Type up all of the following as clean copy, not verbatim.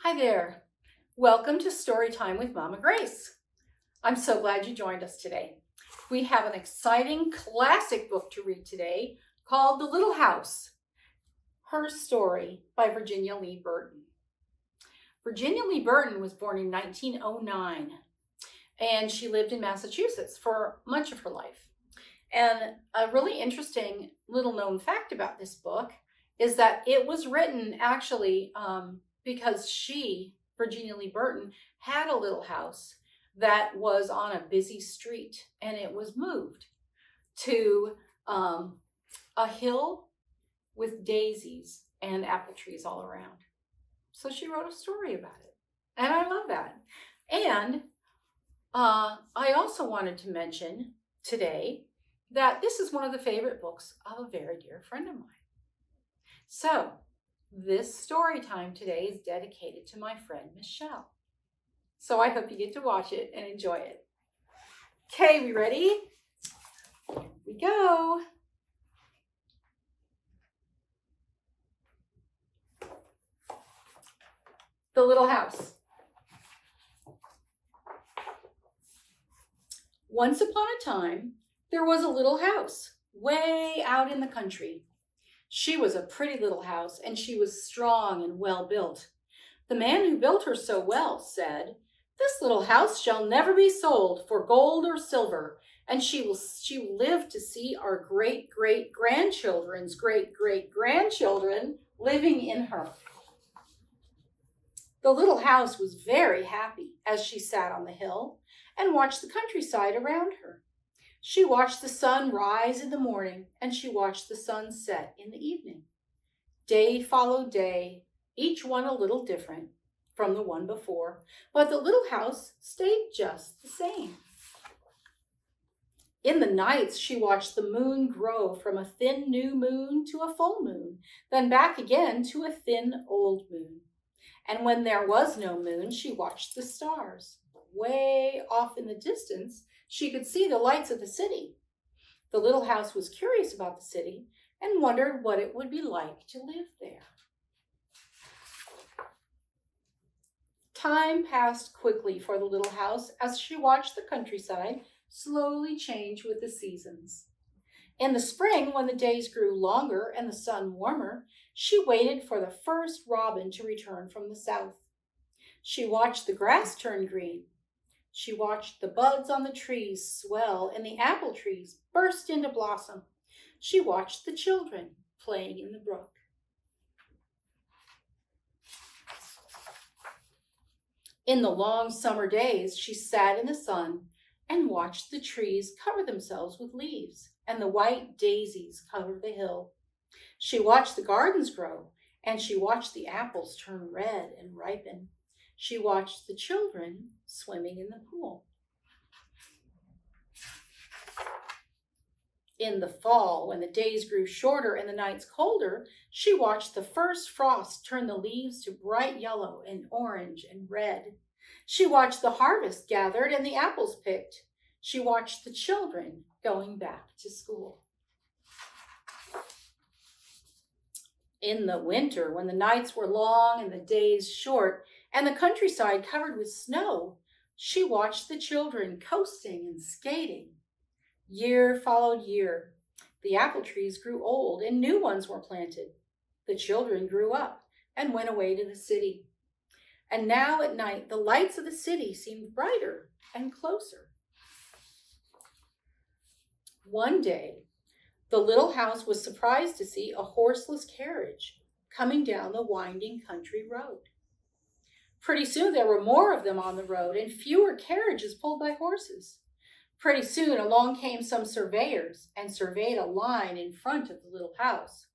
Hi there. Welcome to Story Time with Momma Grace. I'm so glad you joined us today. We have an exciting classic book to read today called The Little House, Her Story by Virginia Lee Burton. Virginia Lee Burton was born in 1909, and she lived in Massachusetts for much of her life. And a really interesting little known fact about this book is that it was written actually because Virginia Lee Burton, had a little house that was on a busy street, and it was moved to a hill with daisies and apple trees all around. So she wrote a story about it, and I love that. And I also wanted to mention today that this is one of the favorite books of a very dear friend of mine. So this story time today is dedicated to my friend Michelle. So I hope you get to watch it and enjoy it. Okay, we ready? Here we go. The Little House. Once upon a time, there was a little house way out in the country. She was a pretty little house, and she was strong and well built. The man who built her so well said, "This little house shall never be sold for gold or silver, and she will live to see our great-great-grandchildren's great-great-grandchildren living in her." The little house was very happy as she sat on the hill and watched the countryside around her. She watched the sun rise in the morning, and she watched the sun set in the evening. Day followed day, each one a little different from the one before, but the little house stayed just the same. In the nights, she watched the moon grow from a thin new moon to a full moon, then back again to a thin old moon. And when there was no moon, she watched the stars. Way off in the distance, she could see the lights of the city. The little house was curious about the city and wondered what it would be like to live there. Time passed quickly for the little house as she watched the countryside slowly change with the seasons. In the spring, when the days grew longer and the sun warmer, she waited for the first robin to return from the south. She watched the grass turn green. She watched the buds on the trees swell and the apple trees burst into blossom. She watched the children playing in the brook. In the long summer days, she sat in the sun and watched the trees cover themselves with leaves, and the white daisies cover the hill. She watched the gardens grow, and she watched the apples turn red and ripen. She watched the children swimming in the pool. In the fall, when the days grew shorter and the nights colder, she watched the first frost turn the leaves to bright yellow and orange and red. She watched the harvest gathered and the apples picked. She watched the children going back to school. In the winter, when the nights were long and the days short, and the countryside covered with snow, she watched the children coasting and skating. Year followed year. The apple trees grew old and new ones were planted. The children grew up and went away to the city. And now at night, the lights of the city seemed brighter and closer. One day, the little house was surprised to see a horseless carriage coming down the winding country road. Pretty soon there were more of them on the road and fewer carriages pulled by horses. Pretty soon along came some surveyors and surveyed a line in front of the little house.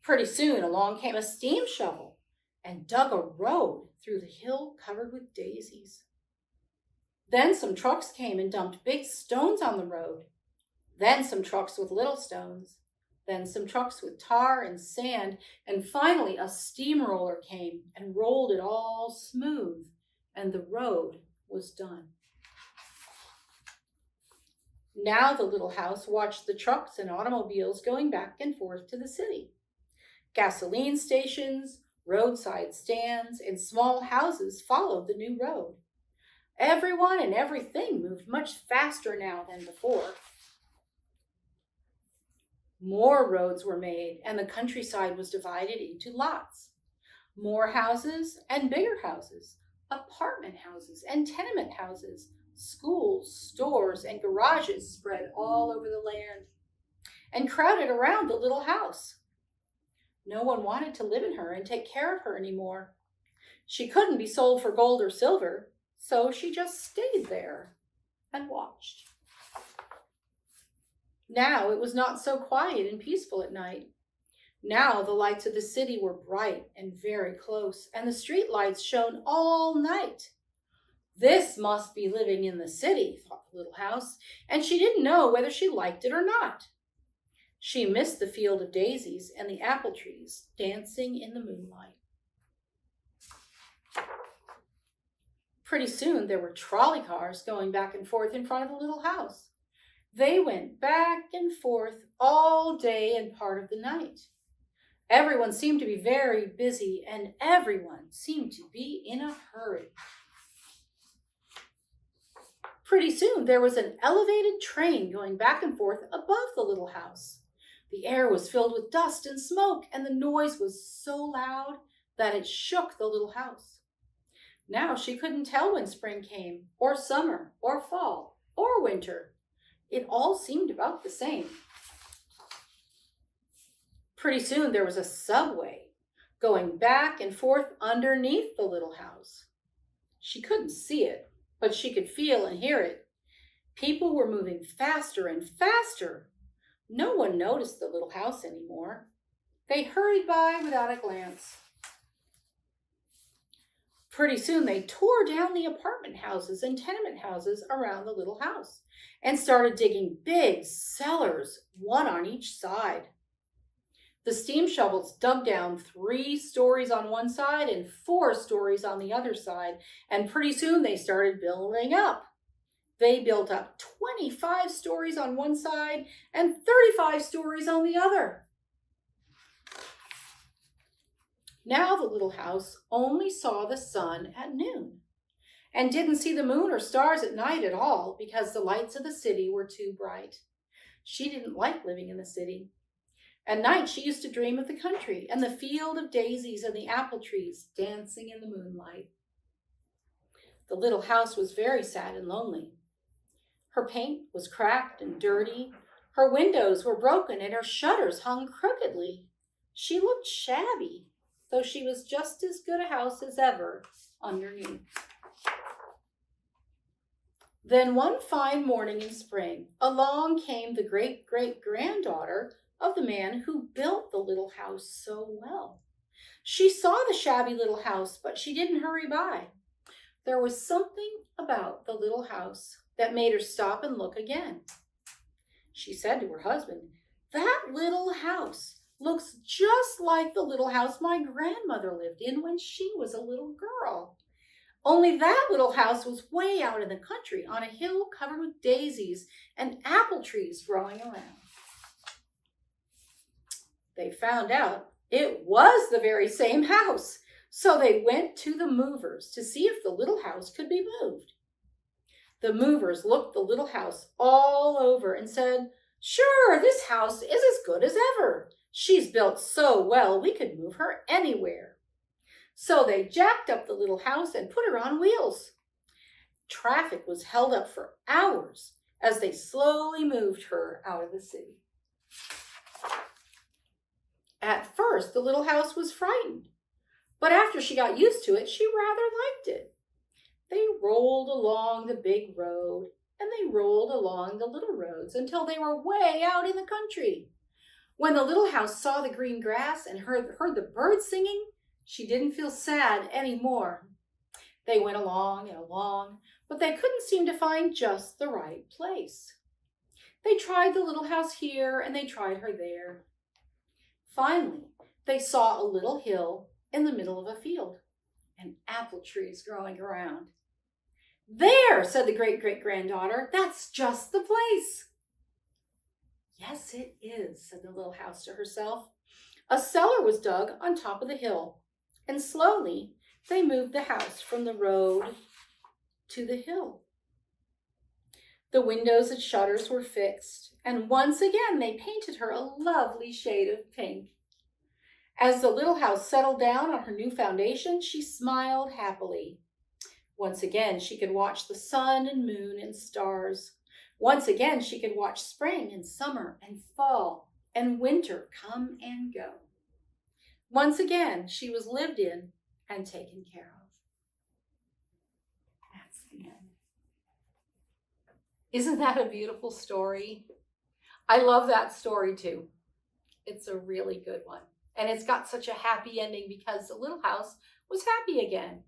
Pretty soon along came a steam shovel and dug a road through the hill covered with daisies. Then some trucks came and dumped big stones on the road. Then some trucks with little stones. Then some trucks with tar and sand, and finally a steamroller came and rolled it all smooth, and the road was done. Now the little house watched the trucks and automobiles going back and forth to the city. Gasoline stations, Roadside stands and small houses followed the new road. Everyone and everything moved much faster now than before. More roads were made, and the countryside was divided into lots. More houses and bigger houses, apartment houses and tenement houses, schools, stores, and garages spread all over the land and crowded around the little house. No one wanted to live in her and take care of her anymore. She couldn't be sold for gold or silver, so she just stayed there and watched. Now it was not so quiet and peaceful at night. Now the lights of the city were bright and very close, and the street lights shone all night. This must be living in the city, thought the little house, and she didn't know whether she liked it or not. She missed the field of daisies and the apple trees dancing in the moonlight. Pretty soon there were trolley cars going back and forth in front of the little house. They went back and forth all day and part of the night. Everyone seemed to be very busy, and everyone seemed to be in a hurry. Pretty soon there was an elevated train going back and forth above the little house. The air was filled with dust and smoke, and the noise was so loud that it shook the little house. Now she couldn't tell when spring came, or summer, or fall, or winter. It all seemed about the same. Pretty soon there was a subway going back and forth underneath the little house. She couldn't see it, but she could feel and hear it. People were moving faster and faster. No one noticed the little house anymore. They hurried by without a glance. Pretty soon they tore down the apartment houses and tenement houses around the little house and started digging big cellars, one on each side. The steam shovels dug down 3 stories on one side and 4 stories on the other side, and pretty soon they started building up. They built up 25 stories on one side and 35 stories on the other. Now the little house only saw the sun at noon and didn't see the moon or stars at night at all because the lights of the city were too bright. She didn't like living in the city. At night she used to dream of the country and the field of daisies and the apple trees dancing in the moonlight. The little house was very sad and lonely. Her paint was cracked and dirty. Her windows were broken and her shutters hung crookedly. She looked shabby, though she was just as good a house as ever underneath. Then one fine morning in spring, along came the great-great-granddaughter of the man who built the little house so well. She saw the shabby little house, but she didn't hurry by. There was something about the little house that made her stop and look again. She said to her husband, "That little house looks just like the little house my grandmother lived in when she was a little girl. Only that little house was way out in the country on a hill covered with daisies and apple trees growing around." They found out it was the very same house, so they went to the movers to see if the little house could be moved. The movers looked the little house all over and said, "Sure, this house is as good as ever. She's built so well we could move her anywhere." So they jacked up the little house and put her on wheels. Traffic was held up for hours as they slowly moved her out of the city. At first, the little house was frightened, but after she got used to it, she rather liked it. They rolled along the big road, and they rolled along the little roads until they were way out in the country. When the little house saw the green grass and heard the birds singing, she didn't feel sad anymore. They went along and along, but they couldn't seem to find just the right place. They tried the little house here, and they tried her there. Finally, they saw a little hill in the middle of a field and apple trees growing around. "There," said the great-great-granddaughter, "that's just the place." "Yes, it is," said the little house to herself. A cellar was dug on top of the hill, and slowly they moved the house from the road to the hill. The windows and shutters were fixed, and once again they painted her a lovely shade of pink. As the little house settled down on her new foundation, she smiled happily. Once again, she could watch the sun and moon and stars. Once again, she could watch spring and summer and fall and winter come and go. Once again, she was lived in and taken care of. That's the end. Isn't that a beautiful story? I love that story too. It's a really good one. And it's got such a happy ending because the little house was happy again.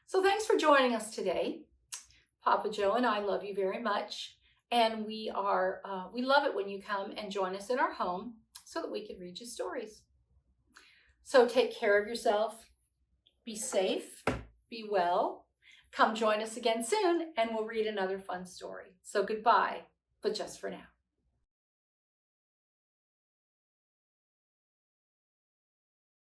So thanks for joining us today. Papa Joe and I love you very much. And we love it when you come and join us in our home so that we can read you stories. So take care of yourself. Be safe. Be well. Come join us again soon and we'll read another fun story. So goodbye, but just for now.